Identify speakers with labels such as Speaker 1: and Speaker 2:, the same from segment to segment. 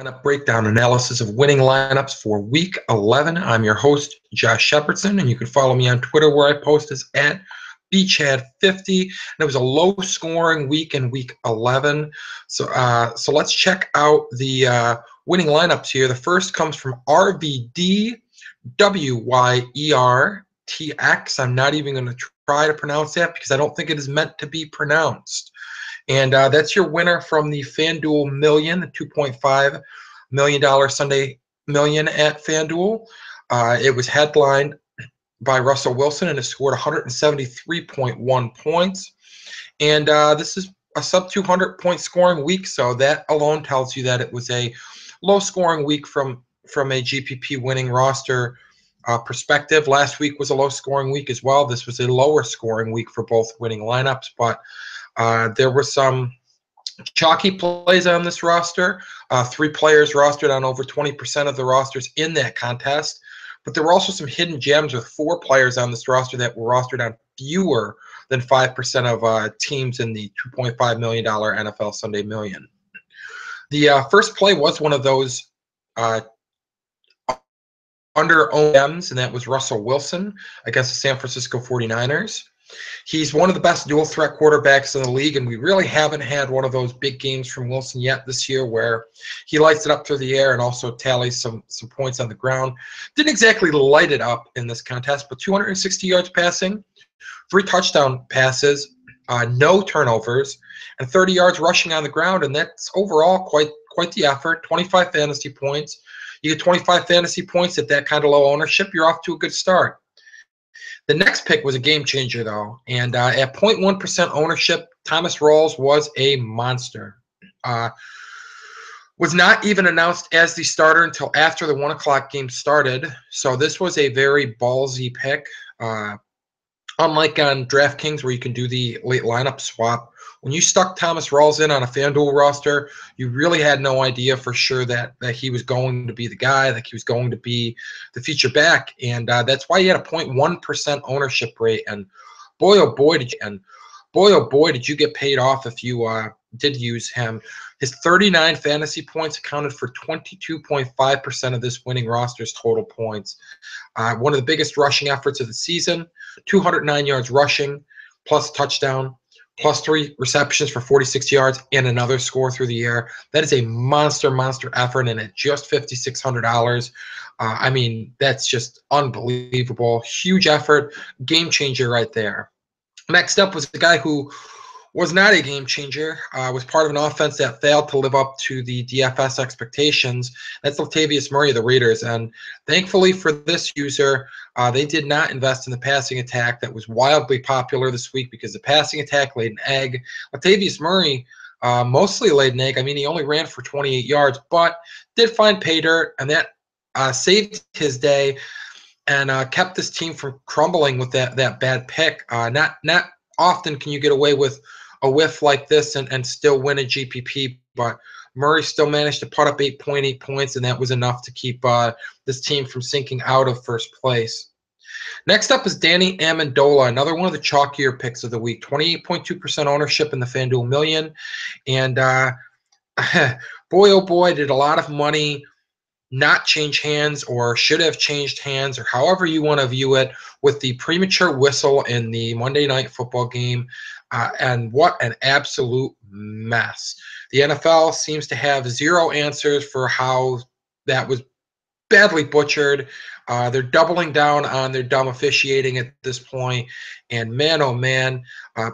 Speaker 1: lineup breakdown analysis of winning lineups for Week 11. I'm your host, Josh Shepardson, and you can follow me on Twitter where I post is at BChad50. And it was a low-scoring week in Week 11. So let's check out the winning lineups here. The first comes from RVDWYERTX. I'm not even going to try to pronounce that because I don't think it is meant to be pronounced. And that's your winner from the FanDuel Million, the $2.5 million Sunday Million at FanDuel. It was headlined by Russell Wilson and it scored 173.1 points. And this is a sub-200-point scoring week, so that alone tells you that it was a low-scoring week from a GPP winning roster perspective. Last week was a low-scoring week as well. This was a lower-scoring week for both winning lineups, but there were some chalky plays on this roster. 3 players rostered on over 20% of the rosters in that contest. But there were also some hidden gems with 4 players on this roster that were rostered on fewer than 5% of teams in the $2.5 million NFL Sunday Million. The first play was one of those under OMs, and that was Russell Wilson against the San Francisco 49ers. He's one of the best dual threat quarterbacks in the league, and we really haven't had one of those big games from Wilson yet this year where he lights it up through the air and also tallies some points on the ground. Didn't exactly light it up in this contest, but 260 yards passing, 3 touchdown passes, no turnovers, and 30 yards rushing on the ground, and that's overall quite the effort. 25 fantasy points. You get 25 fantasy points at that kind of low ownership, you're off to a good start. The next pick was a game changer, though, and at 0.1% ownership, Thomas Rawls was a monster. Was not even announced as the starter until after the 1 o'clock game started, so this was a very ballsy pick. Unlike on DraftKings where you can do the late lineup swap, when you stuck Thomas Rawls in on a FanDuel roster, you really had no idea for sure that he was going to be the guy, that he was going to be the feature back, and that's why he had a 0.1% ownership rate. And boy, oh boy, did you get paid off if you did use him. His 39 fantasy points accounted for 22.5% of this winning roster's total points. One of the biggest rushing efforts of the season, 209 yards rushing, plus touchdown, plus 3 receptions for 46 yards, and another score through the air. That is a monster effort, and at just $5,600, I mean, that's just unbelievable. Huge effort, game changer right there. Next up was the guy who was not a game changer, was part of an offense that failed to live up to the DFS expectations. That's Latavius Murray of the Raiders. And thankfully for this user, they did not invest in the passing attack that was wildly popular this week because the passing attack laid an egg. Latavius Murray mostly laid an egg. I mean, he only ran for 28 yards, but did find pay dirt, and that saved his day and kept this team from crumbling with that bad pick. Not often can you get away with a whiff like this and still win a GPP, but Murray still managed to put up 8.8 points, and that was enough to keep this team from sinking out of first place. Next up is Danny Amendola, another one of the chalkier picks of the week, 28.2% ownership in the FanDuel Million, and boy, oh boy, did a lot of money not change hands or should have changed hands, or however you want to view it, with the premature whistle in the Monday Night Football game. And what an absolute mess. The NFL seems to have 0 answers for how that was badly butchered. They're doubling down on their dumb officiating at this point. And man, oh man,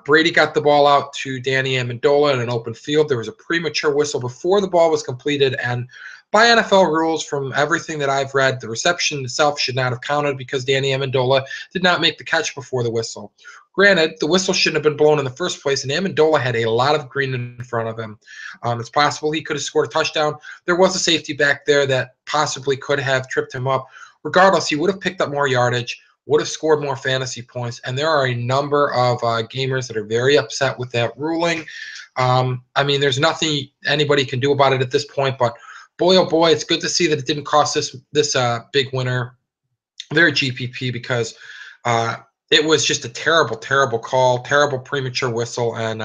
Speaker 1: Brady got the ball out to Danny Amendola in an open field. There was a premature whistle before the ball was completed, and by NFL rules, from everything that I've read, the reception itself should not have counted because Danny Amendola did not make the catch before the whistle. Granted, the whistle shouldn't have been blown in the first place, and Amendola had a lot of green in front of him. It's possible he could have scored a touchdown. There was a safety back there that possibly could have tripped him up. Regardless, he would have picked up more yardage, would have scored more fantasy points, and there are a number of gamers that are very upset with that ruling. I mean, there's nothing anybody can do about it at this point, but boy, oh boy, it's good to see that it didn't cost this big winner their GPP, because it was just a terrible, terrible call, terrible premature whistle. And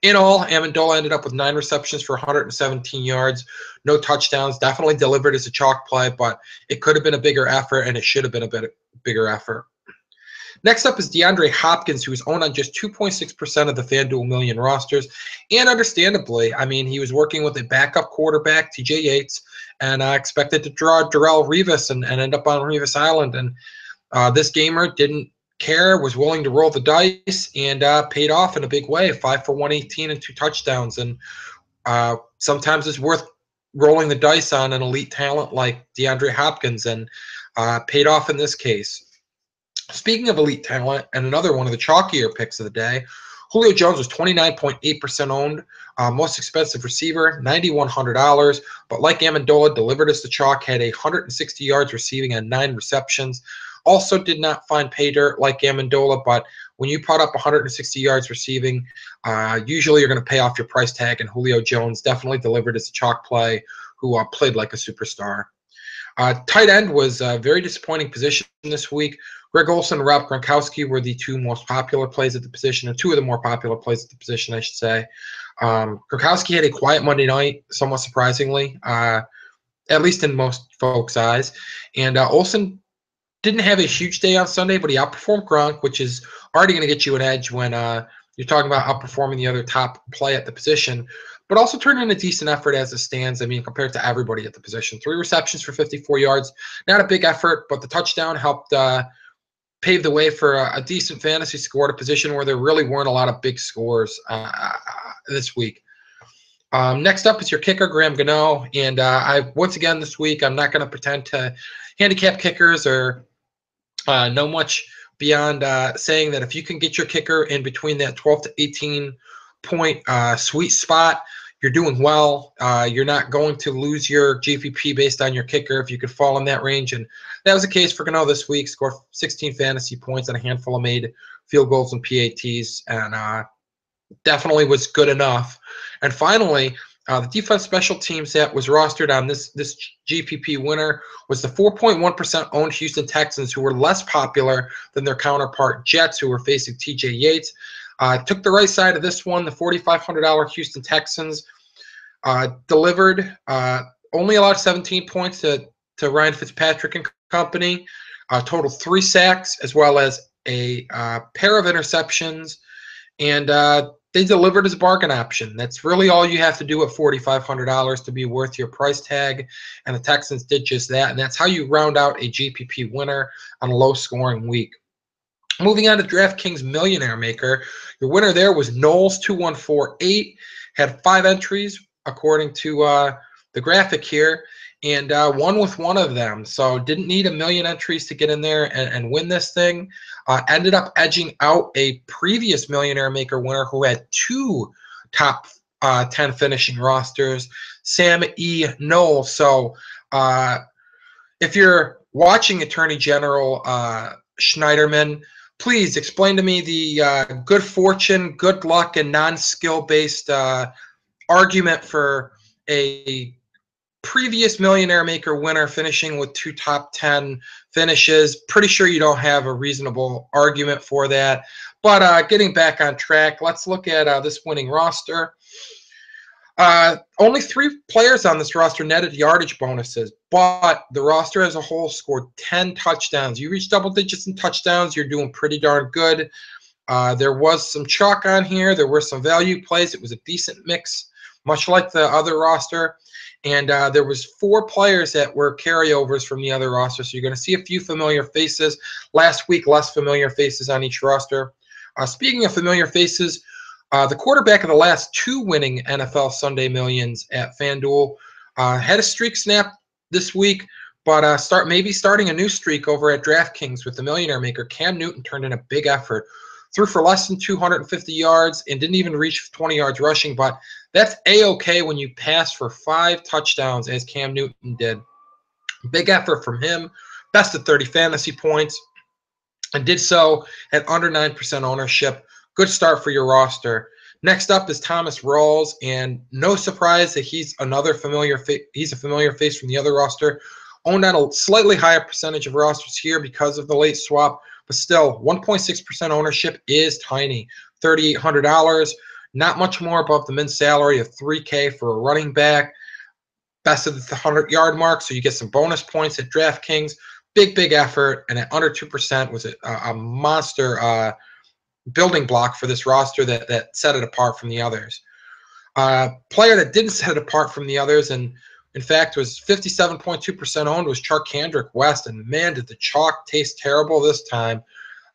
Speaker 1: in all, Amendola ended up with 9 receptions for 117 yards, no touchdowns. Definitely delivered as a chalk play, but it could have been a bigger effort, and it should have been a bit bigger effort. Next up is DeAndre Hopkins, who was owned on just 2.6% of the FanDuel Million rosters. And understandably, I mean, he was working with a backup quarterback, TJ Yates, and expected to draw Darrelle Revis and end up on Revis Island. And this gamer didn't care, was willing to roll the dice, and paid off in a big way. 5 for 118 and 2 touchdowns. And sometimes it's worth rolling the dice on an elite talent like DeAndre Hopkins, and paid off in this case. Speaking of elite talent, and another one of the chalkier picks of the day, Julio Jones was 29.8% owned, most expensive receiver, $9,100. But like Amendola, delivered as the chalk, had 160 yards receiving and 9 receptions. Also did not find pay dirt like Amendola, but when you put up 160 yards receiving, usually you're going to pay off your price tag, and Julio Jones definitely delivered as a chalk play, who played like a superstar. Tight end was a very disappointing position this week. Greg Olsen and Rob Gronkowski were the 2 most popular plays at the position, or 2 of the more popular plays at the position, I should say. Gronkowski had a quiet Monday night, somewhat surprisingly, at least in most folks' eyes. And Olsen didn't have a huge day on Sunday, but he outperformed Gronk, which is already going to get you an edge when you're talking about outperforming the other top play at the position, but also turned in a decent effort as it stands. I mean, compared to everybody at the position. 3 receptions for 54 yards. Not a big effort, but the touchdown helped pave the way for a decent fantasy score at a position where there really weren't a lot of big scores this week. Next up is your kicker, Graham Gano. And once again this week, I'm not going to pretend to handicap kickers or know much beyond saying that if you can get your kicker in between that 12 to 18 point sweet spot, you're doing well. You're not going to lose your GPP based on your kicker if you could fall in that range. And that was the case for Gano this week. Scored 16 fantasy points and a handful of made field goals and PATs, and definitely was good enough. And finally, the defense special teams that was rostered on this GPP winner was the 4.1% owned Houston Texans, who were less popular than their counterpart Jets, who were facing TJ Yates. Took the right side of this one. The $4,500 Houston Texans delivered, only allowed 17 points to Ryan Fitzpatrick and company. Total 3 sacks, as well as a pair of interceptions, and they delivered as a bargain option. That's really all you have to do at $4,500 to be worth your price tag, and the Texans did just that, and that's how you round out a GPP winner on a low-scoring week. Moving on to DraftKings Millionaire Maker, your winner there was Knowles2148, had 5 entries according to the graphic here, and won with 1 of them. So didn't need a million entries to get in there and win this thing. Ended up edging out a previous Millionaire Maker winner who had 2 top 10 finishing rosters, Sam E. Knowles. So if you're watching Attorney General Schneiderman, please explain to me the good fortune, good luck, and non-skill-based argument for a previous Millionaire Maker winner finishing with 2 top 10 finishes. Pretty sure you don't have a reasonable argument for that. But getting back on track, let's look at this winning roster. Only 3 players on this roster netted yardage bonuses, but the roster as a whole scored 10 touchdowns. You reach double digits in touchdowns, you're doing pretty darn good. There was some chalk on here. There were some value plays. It was a decent mix, much like the other roster. And there was 4 players that were carryovers from the other roster, so you're going to see a few familiar faces. Last week, less familiar faces on each roster. Speaking of familiar faces, the quarterback of the last 2 winning NFL Sunday Millions at FanDuel had a streak snap this week, but maybe starting a new streak over at DraftKings with the Millionaire Maker. Cam Newton turned in a big effort. Threw for less than 250 yards and didn't even reach 20 yards rushing, but that's A-okay when you pass for 5 touchdowns as Cam Newton did. Big effort from him. Best of 30 fantasy points, and did so at under 9% ownership. Good start for your roster. Next up is Thomas Rawls, and no surprise that he's another familiar he's a familiar face from the other roster. Owned on a slightly higher percentage of rosters here because of the late swap, but still, 1.6% ownership is tiny. $3,800, not much more above the min salary of $3K for a running back. Best of the 100-yard mark, so you get some bonus points at DraftKings. Big effort, and at under 2% was a monster building block for this roster that set it apart from the others. Player that didn't set it apart from the others, and in fact was 57.2% owned, was Charkandrick West, and man, did the chalk taste terrible this time.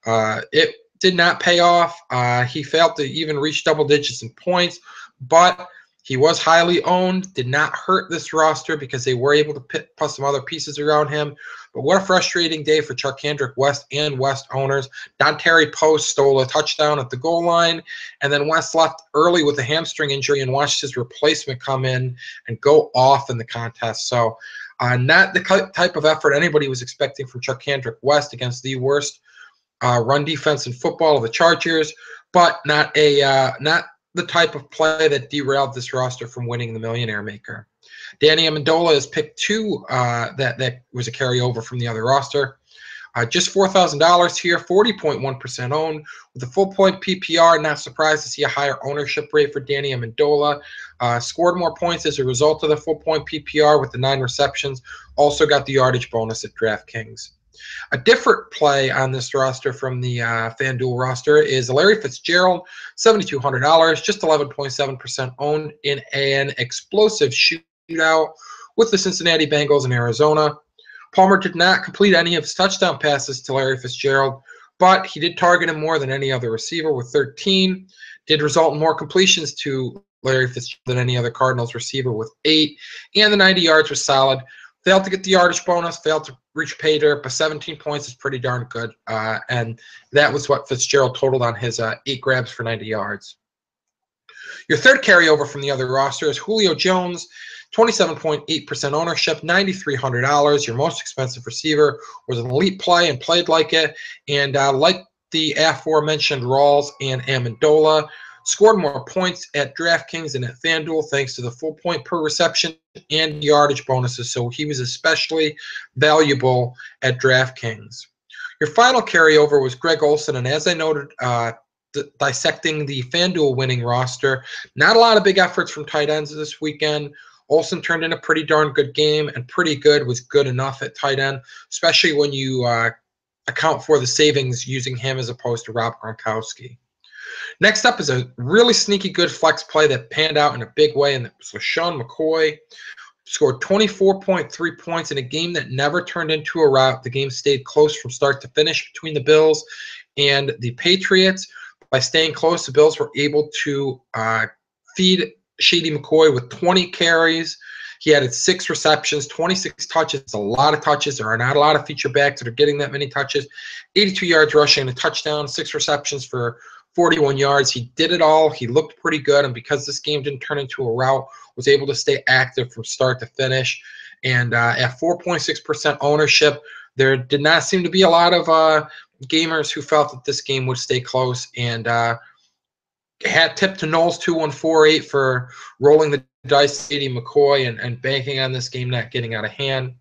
Speaker 1: It did not pay off. He failed to even reach double digits in points, but he was highly owned, did not hurt this roster because they were able to put some other pieces around him. But what a frustrating day for Charkandrick West and West owners. Dontari Post stole a touchdown at the goal line, and then West left early with a hamstring injury and watched his replacement come in and go off in the contest. So not the type of effort anybody was expecting from Charkandrick West against the worst run defense in football of the Chargers, but not the type of play that derailed this roster from winning the Millionaire Maker. Danny Amendola is pick 2 that was a carryover from the other roster. Just $4,000 here, 40.1% owned. With a full point PPR, not surprised to see a higher ownership rate for Danny Amendola. Scored more points as a result of the full point PPR with the 9 receptions. Also got the yardage bonus at DraftKings. A different play on this roster from the FanDuel roster is Larry Fitzgerald, $7,200, just 11.7% owned in an explosive shootout with the Cincinnati Bengals in Arizona. Palmer did not complete any of his touchdown passes to Larry Fitzgerald, but he did target him more than any other receiver with 13. Did result in more completions to Larry Fitzgerald than any other Cardinals receiver with 8. And the 90 yards was solid. Failed to get the yardage bonus, failed to reach pay dirt, but 17 points is pretty darn good. And that was what Fitzgerald totaled on his 8 grabs for 90 yards. Your third carryover from the other roster is Julio Jones, 27.8% ownership, $9,300. Your most expensive receiver, was an elite play and played like it. And like the aforementioned Rawls and Amendola, scored more points at DraftKings than at FanDuel thanks to the full point per reception and yardage bonuses, so he was especially valuable at DraftKings. Your final carryover was Greg Olsen, and as I noted, dissecting the FanDuel winning roster, not a lot of big efforts from tight ends this weekend. Olsen turned in a pretty darn good game, and pretty good was good enough at tight end, especially when you account for the savings using him as opposed to Rob Gronkowski. Next up is a really sneaky good flex play that panned out in a big way, and it was Sean McCoy. Scored 24.3 points in a game that never turned into a rout. The game stayed close from start to finish between the Bills and the Patriots. By staying close, the Bills were able to feed Shady McCoy with 20 carries. He added 6 receptions, 26 touches. It's a lot of touches. There are not a lot of feature backs that are getting that many touches. 82 yards rushing, a touchdown, 6 receptions for 41 yards. He did it all. He looked pretty good, and because this game didn't turn into a rout, was able to stay active from start to finish. And at 4.6% ownership, there did not seem to be a lot of gamers who felt that this game would stay close. And hat tip to Knowles 2148 for rolling the dice, Sadie McCoy, and banking on this game not getting out of hand.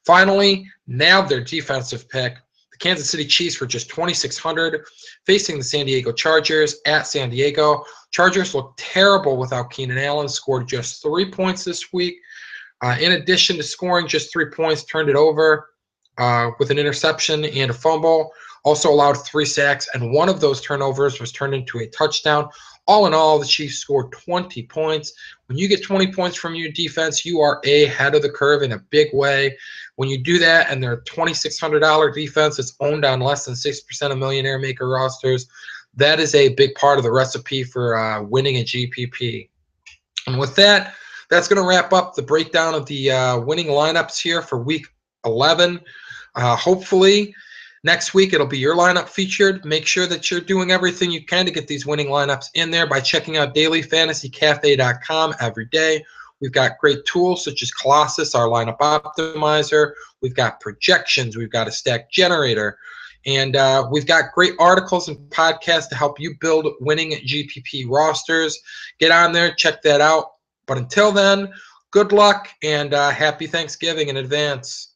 Speaker 1: Finally, nailed their defensive pick. The Kansas City Chiefs were just $2,600, facing the San Diego Chargers at San Diego. Chargers looked terrible without Keenan Allen, scored just 3 points this week. In addition to scoring just 3 points, turned it over with an interception and a fumble. Also allowed 3 sacks, and one of those turnovers was turned into a touchdown. All in all, the Chiefs scored 20 points. When you get 20 points from your defense, you are ahead of the curve in a big way. When you do that, and their $2,600 defense is owned on less than 6% of Millionaire Maker rosters, that is a big part of the recipe for winning a GPP. And with that, that's going to wrap up the breakdown of the winning lineups here for Week 11. Hopefully, next week it'll be your lineup featured. Make sure that you're doing everything you can to get these winning lineups in there by checking out dailyfantasycafe.com every day. We've got great tools such as Colossus, our lineup optimizer. We've got projections. We've got a stack generator. And we've got great articles and podcasts to help you build winning GPP rosters. Get on there, check that out. But until then, good luck and happy Thanksgiving in advance.